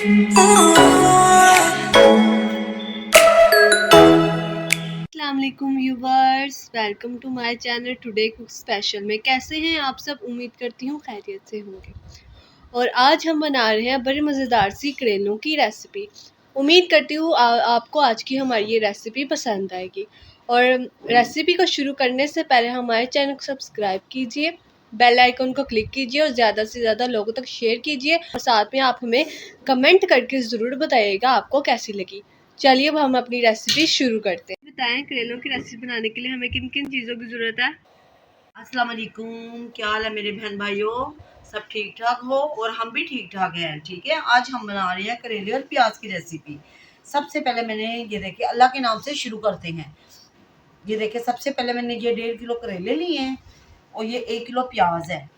अस्सलामुअलैकुम viewers, welcome to my channel today cook special में। कैसे हैं आप सब? उम्मीद करती हूँ खैरियत से होंगे। और आज हम बना रहे हैं बड़ी मज़ेदार सी करेलों की रेसिपी। उम्मीद करती हूँ आपको आज की हमारी ये रेसिपी पसंद आएगी। और रेसिपी को शुरू करने से पहले हमारे चैनल को सब्सक्राइब कीजिए, बेल आइकन को क्लिक कीजिए और ज़्यादा से ज़्यादा लोगों तक शेयर कीजिए। और साथ में आप हमें कमेंट करके ज़रूर बताइएगा आपको कैसी लगी। चलिए अब हम अपनी रेसिपी शुरू करते हैं। बताएं करेलों की रेसिपी बनाने के लिए हमें किन किन चीज़ों की ज़रूरत है। अस्सलाम वालेकुम, क्या हाल है मेरे बहन भाइयों? सब ठीक ठाक हो और हम भी ठीक ठाक हैं। ठीक है, आज हम बना रहे हैं करेले और प्याज की रेसिपी। सबसे पहले मैंने ये देखिए, अल्लाह के नाम से शुरू करते हैं। ये देखिए, सबसे पहले मैंने ये 1.5 किलो करेले लिए हैं और ये 1 किलो प्याज है।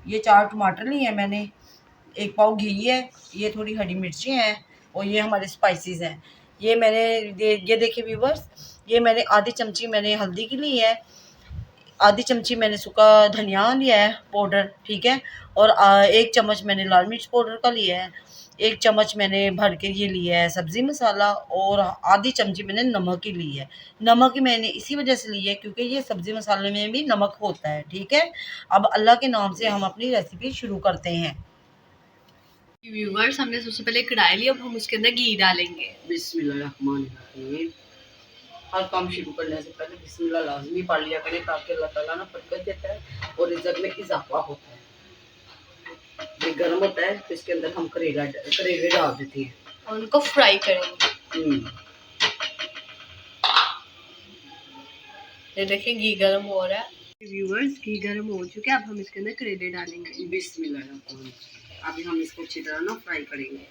ये 4 टमाटर लिए हैं मैंने, 1 पाव घी है, ये थोड़ी हरी मिर्ची हैं और ये हमारे स्पाइसेस हैं। ये मैंने ये देखिए व्यूवर्स, ये मैंने आधी चमची मैंने हल्दी की ली है, आधी चमची मैंने सूखा धनिया लिया है पाउडर, ठीक है। और 1 चम्मच मैंने लाल मिर्च पाउडर का लिया है, 1 चम्मच मैंने भर के ये लिया है सब्ज़ी मसाला और आधी चमची मैंने नमक की ली है। नमक ही मैंने इसी वजह से ली है क्योंकि ये सब्ज़ी मसाले में भी नमक होता है, ठीक है। अब अल्लाह के नाम से हम अपनी रेसिपी शुरू करते हैं। व्यूवर्स, हमने सबसे पहले कढ़ाई ली, अब हम उसके अंदर घी डालेंगे। बिस्मिल्लाहिर्रहमानिर्रहीम। हर काम शुरू करने से पहले बिस्मिल्लाह लाजमी पढ़ लिया करें ताकि अल्लाह ताला ना बरकत देता है और रिज़्क़ में इजाफा होता है। ये गर्म होता है तो इसके अंदर हम करेले डाल देते हैं और उनको फ्राई करेंगे। ये देखिए घी गर्म हो रहा है। व्यूवर्स, घी गर्म हो चुका है, अब हम इसके अंदर करेले डालेंगे। बिस्मिल्लाह। अभी हम इसको अच्छी तरह ना फ्राई करेंगे।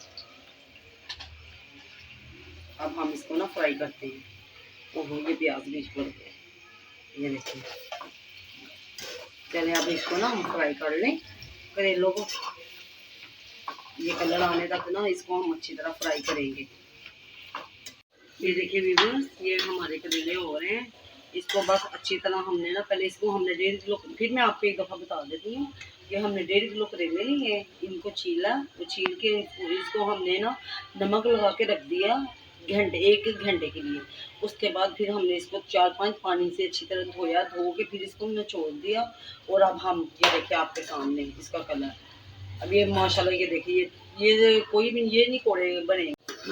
अब हम इसको ना फ्राई करते हैं। ओहो, ये प्याज बीच पड़ गया, ये देखिए। चले अब इसको ना हम फ्राई कर लें करेलों को। ये कलर आने तक ना इसको हम अच्छी तरह फ्राई करेंगे। ये देखिए व्यूअर्स, ये हमारे करेले हो रहे हैं। इसको बस अच्छी तरह हमने ना पहले इसको हमने 1.5 किलो, फिर मैं आपको एक दफ़ा बता देती हूँ। ये हमने 1.5 किलो करेले लिए हैं, इनको छीला, वो छील के इसको हमने ना नमक लगा के रख दिया एक घंटे के लिए। उसके बाद फिर हमने इसको 4-5 पानी से अच्छी तरह धोया, धो के फिर इसको निचोड़ दिया। और अब हम ये देखिए आपके सामने इसका कलर। अब ये माशाल्लाह ये देखिए, ये कोई भी ये नहीं कोड़े बने।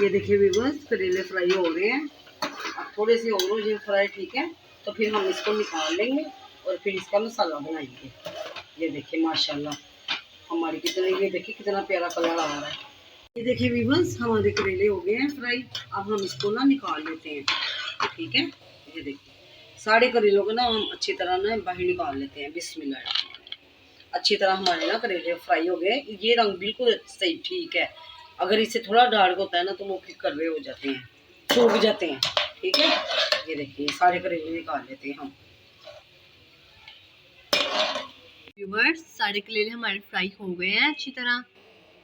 ये देखिए व्यूअर्स, करेले फ्राई हो रहे हैं। अब थोड़े से और हो जाए फ्राई, ठीक है, तो फिर हम इसको निकाल लेंगे और फिर इसका मसाला बनाएंगे। ये देखिए माशाल्लाह हमारी ये देखिए कितना प्यारा कलर आ रहा है। ये देखिए व्यूअर्स, हमारे करेले हो गए हैं फ्राई। अब हम इसको ना निकाल लेते हैं, ठीक है। ये देखिए सारे करेलों को ना हम अच्छी तरह ना बाहर निकाल लेते हैं। बिस्मिल्लाह। अच्छी तरह हमारे ना करेले फ्राई हो गए। ये रंग बिल्कुल सही ठीक है। अगर इससे थोड़ा डार्क होता है ना तो वो फिर कड़वे हो जाते हैं, सूख जाते हैं, ठीक है। ये देखिए सारे करेले निकाल लेते हैं हम। व्यूअर्स, सारे करेले हमारे फ्राई हो गए हैं अच्छी तरह।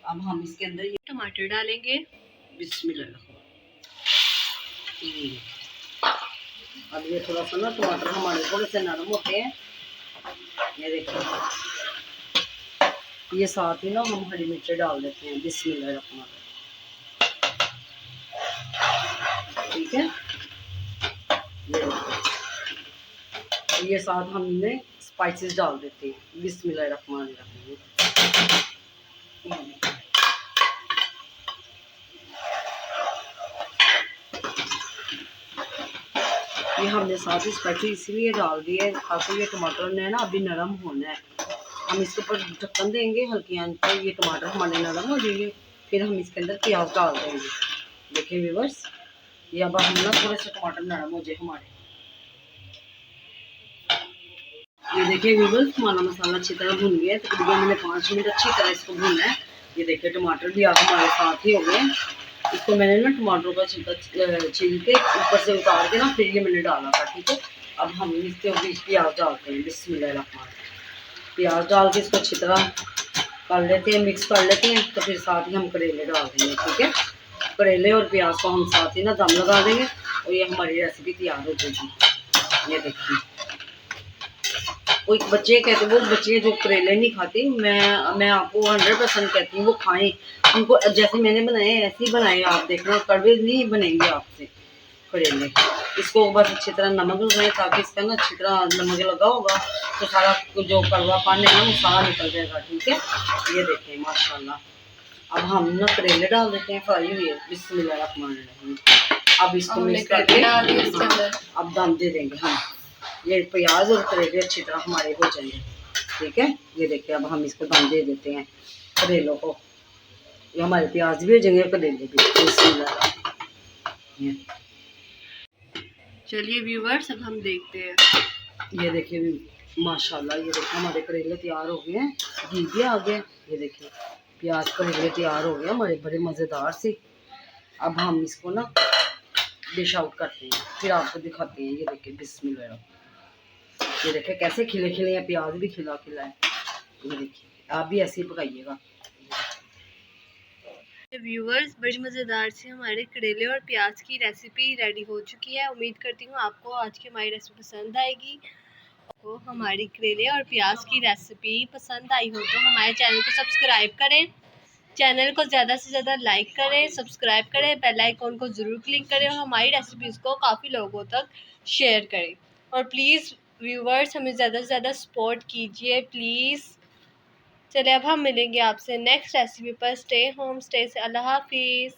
अब हम इसके अंदर ये टमाटर डालेंगे। बिस्मिल्लाह। अब ये थोड़ा सा ना टमाटर हमारे थोड़े से नरम होते हैं। ये देखिए, ये साथ ही ना हम हरी मिर्ची डाल देते हैं। बिस्मिल्लाह, ठीक है। ये साथ हमने स्पाइसेस डाल देते हैं। बिस्मिल्लाहिर्रहमानिर्रहीम। ये हमने साथ ही स्पाइसेस इसलिए डाल दिए ताकि ये टमाटर ने ना अभी नरम होना है। हम इसके ऊपर ढक्कन देंगे हल्की आंच पर, ये टमाटर हमारे नरम हो जाएंगे। फिर हम इसके अंदर प्याज डाल देंगे। देखिए व्यूअर्स, ये अब हम ना थोड़े से टमाटर नरम हो जाए हमारे। ये देखिए व्यूअर्स, हमारा मसाला अच्छी तरह भुन गया है। तकरीबन मैंने 5 मिनट अच्छी तरह इसको भुना है। ये देखिए टमाटर भी आप हमारे साथ ही हो गए। इसको मैंने ना टमाटरों का छील के ऊपर से उतार के ना फिर ये मैंने डाला था, ठीक है। अब हम इसके बीच प्याज डालते हैं। बिस्मिल्लाह। प्याज डाल के इसको अच्छी तरह कर लेते हैं, मिक्स कर लेते हैं। तो फिर साथ ही हम करेले डाल देंगे, ठीक है। करेले और प्याज को हम साथ ही ना दम लगा देंगे और ये हमारी रेसिपी तैयार हो जाएगी। ये देखिए कोई बच्चे कहते वो बच्चे जो करेले नहीं खाते, मैं आपको 100% कहती हूँ वो खाएं। उनको जैसे मैंने बनाए ऐसे ही बनाए, आप देखना कड़वे नहीं बनेंगे आपसे करेले। इसको बस अच्छी तरह नमक लगाएं ताकि इसका ना अच्छी तरह नमक लगा होगा तो सारा जो कड़वापन है ना वो सारा निकल जाएगा। ठीक है, ये देखें माशाल्लाह। अब हम ना करेले डाल देते हैं फ्राई हुए, बिस्मिल्लाहिर्रहमानिर्रहीम। अब इसको मिक्स करके अब दम दे देंगे हम। ये प्याज और करेले अच्छी तरह हमारे हो जाएंगे। ठीक है, ये देखिए अब हम इसको दम दे देते हैं करेलों को। ये हमारे प्याज भी हो जाएंगे, करेले भी। चलिए व्यूवर्स, अब हम देखते हैं। ये देखिए माशाल्लाह, ये देखिए हमारे करेले तैयार हो गए हैं, घी भी आ गया। ये देखिए प्याज करेले तैयार हो गए हमारे, बड़े मज़ेदार से। अब हम इसको ना डिश आउट करते हैं, फिर आपको दिखाते हैं। ये देखिए बिस्मिल्लाह, ये देखिए कैसे खिले खिले हैं, प्याज भी खिला खिला है। ये देखिए आप भी ऐसे ही पकाइएगा। व्यूवर्स, बड़ी मज़ेदार से हमारे करेले और प्याज की रेसिपी रेडी हो चुकी है। उम्मीद करती हूँ आपको आज की हमारी रेसिपी पसंद आएगी। आपको हमारी करेले और प्याज की रेसिपी पसंद आई हो तो हमारे चैनल को सब्सक्राइब करें, चैनल को ज़्यादा से ज़्यादा लाइक करें, सब्सक्राइब करें, बेल आइकॉन को ज़रूर क्लिक करें और हमारी रेसिपीज़ को काफ़ी लोगों तक शेयर करें। और प्लीज़ व्यूवर्स, हमें ज़्यादा से ज़्यादा सपोर्ट कीजिए प्लीज़। चलिए अब हम मिलेंगे आपसे नेक्स्ट रेसिपी पर। स्टे होम, स्टे से। अल्लाह हाफिज़।